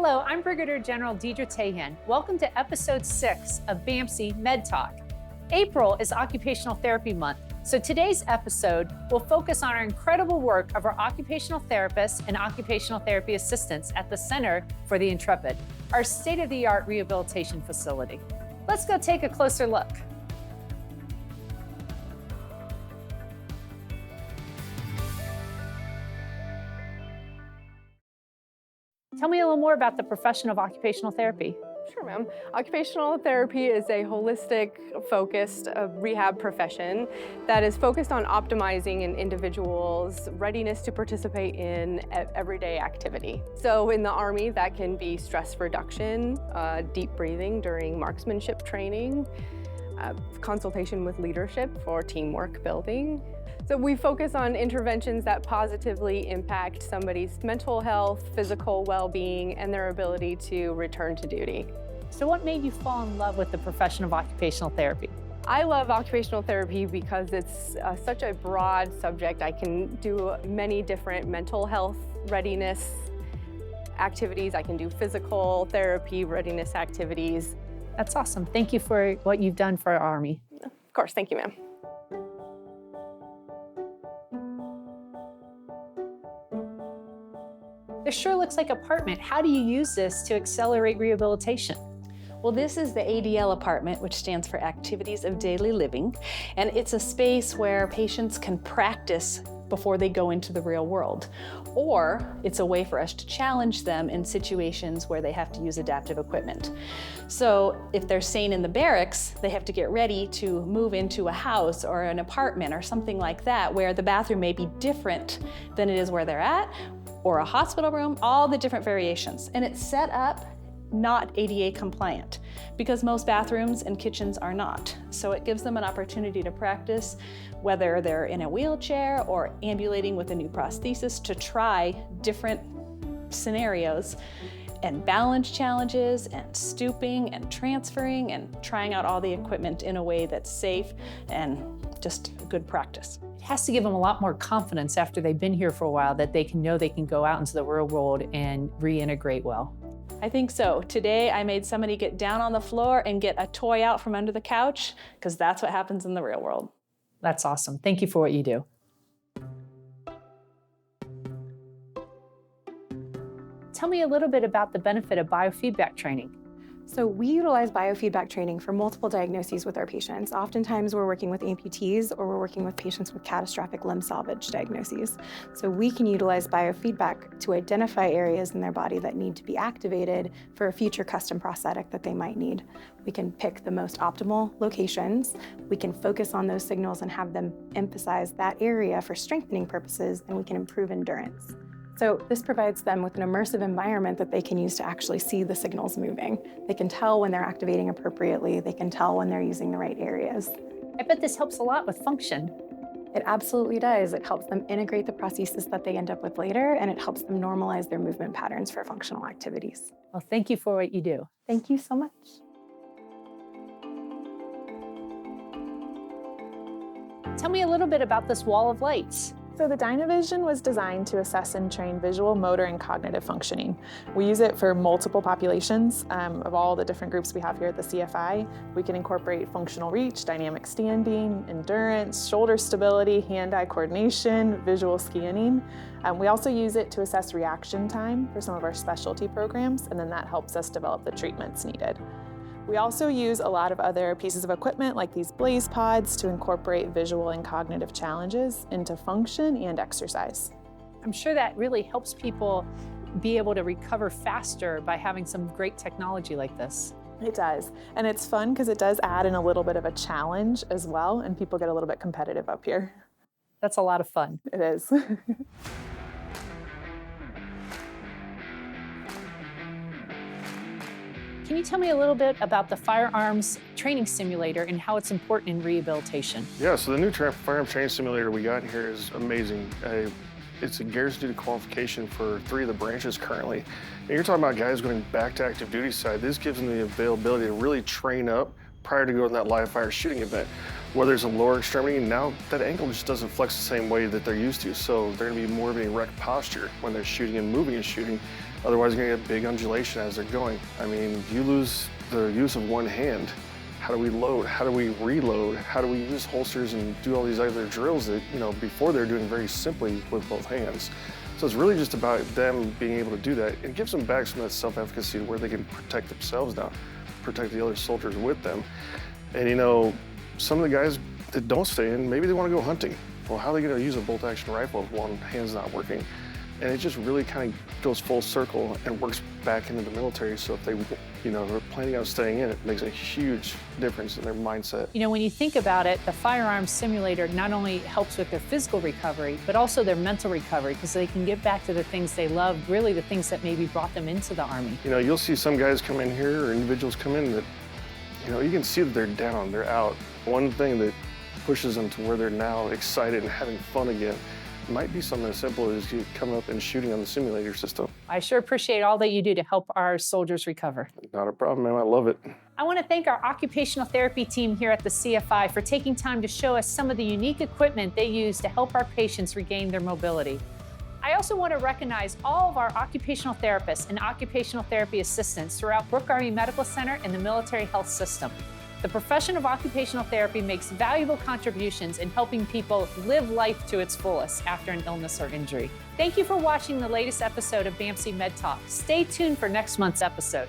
Hello, I'm Brigadier General Deidre Tahan. Welcome to episode 6 of BAMC Med Talk. April is Occupational Therapy Month, so today's episode will focus on our incredible work of our occupational therapists and occupational therapy assistants at the Center for the Intrepid, our state-of-the-art rehabilitation facility. Let's go take a closer look. Tell me a little more about the profession of occupational therapy. Sure, ma'am. Occupational therapy is a holistic, focused rehab profession that is focused on optimizing an individual's readiness to participate in everyday activity. So in the Army, that can be stress reduction, deep breathing during marksmanship training, consultation with leadership for teamwork building. So we focus on interventions that positively impact somebody's mental health, physical well-being, and their ability to return to duty. So what made you fall in love with the profession of occupational therapy? I love occupational therapy because it's such a broad subject. I can do many different mental health readiness activities. I can do physical therapy readiness activities. That's awesome. Thank you for what you've done for our Army. Of course, thank you, ma'am. This sure looks like Apartment. How do you use this to accelerate rehabilitation? Well, this is the ADL Apartment, which stands for Activities of Daily Living, and it's a space where patients can practice before they go into the real world. Or it's a way for us to challenge them in situations where they have to use adaptive equipment. So if they're staying in the barracks, they have to get ready to move into a house or an apartment or something like that, where the bathroom may be different than it is where they're at, or a hospital room, all the different variations. And it's set up not ADA compliant because most bathrooms and kitchens are not. So it gives them an opportunity to practice whether they're in a wheelchair or ambulating with a new prosthesis to try different scenarios and balance challenges and stooping and transferring and trying out all the equipment in a way that's safe and just good practice. It has to give them a lot more confidence after they've been here for a while that they can know they can go out into the real world and reintegrate well. I think so. Today I made somebody get down on the floor and get a toy out from under the couch because that's what happens in the real world. That's awesome. Thank you for what you do. Tell me a little bit about the benefit of biofeedback training. So we utilize biofeedback training for multiple diagnoses with our patients. Oftentimes we're working with amputees or we're working with patients with catastrophic limb salvage diagnoses. So we can utilize biofeedback to identify areas in their body that need to be activated for a future custom prosthetic that they might need. We can pick the most optimal locations. We can focus on those signals and have them emphasize that area for strengthening purposes, and we can improve endurance. So this provides them with an immersive environment that they can use to actually see the signals moving. They can tell when they're activating appropriately. They can tell when they're using the right areas. I bet this helps a lot with function. It absolutely does. It helps them integrate the prosthesis that they end up with later, and it helps them normalize their movement patterns for functional activities. Well, thank you for what you do. Thank you so much. Tell me a little bit about this wall of lights. So the Dynavision was designed to assess and train visual, motor, and cognitive functioning. We use it for multiple populations of all the different groups we have here at the CFI. We can incorporate functional reach, dynamic standing, endurance, shoulder stability, hand-eye coordination, visual scanning. We also use it to assess reaction time for some of our specialty programs, and then that helps us develop the treatments needed. We also use a lot of other pieces of equipment like these blaze pods to incorporate visual and cognitive challenges into function and exercise. I'm sure that really helps people be able to recover faster by having some great technology like this. It does, and it's fun because it does add in a little bit of a challenge as well, and people get a little bit competitive up here. That's a lot of fun. It is. Can you tell me a little bit about the Firearms training simulator and how it's important in rehabilitation? Yeah, so the new Firearms training simulator we got here is amazing. It's a guaranteed qualification for 3 of the branches currently. And you're talking about guys going back to active duty side. This gives them the availability to really train up prior to going to that live fire shooting event. Whether it's a lower extremity, now that ankle just doesn't flex the same way that they're used to, so they're gonna be more of an erect posture when they're shooting and moving and shooting. Otherwise, you're gonna get big undulation as they're going. I mean, you lose the use of one hand. How do we load? How do we reload? How do we use holsters and do all these other drills that, before they're doing very simply with both hands? So it's really just about them being able to do that. It gives them back some of that self-efficacy where they can protect themselves now, protect the other soldiers with them. And some of the guys that don't stay in, maybe they want to go hunting. Well, how are they going to use a bolt-action rifle if one hand's not working? And it just really kind of goes full circle and works back into the military. So if they, are planning on staying in, it makes a huge difference in their mindset. When you think about it, the Firearms simulator not only helps with their physical recovery, but also their mental recovery, because they can get back to the things they love, really the things that maybe brought them into the Army. You'll see some guys come in here or individuals come in that, you can see that they're down, they're out. One thing that pushes them to where they're now excited and having fun again might be something as simple as you coming up and shooting on the simulator system. I sure appreciate all that you do to help our soldiers recover. Not a problem, man. I love it. I want to thank our occupational therapy team here at the CFI for taking time to show us some of the unique equipment they use to help our patients regain their mobility. I also want to recognize all of our occupational therapists and occupational therapy assistants throughout Brooke Army Medical Center and the military health system. The profession of occupational therapy makes valuable contributions in helping people live life to its fullest after an illness or injury. Thank you for watching the latest episode of BAMC Med Talk. Stay tuned for next month's episode.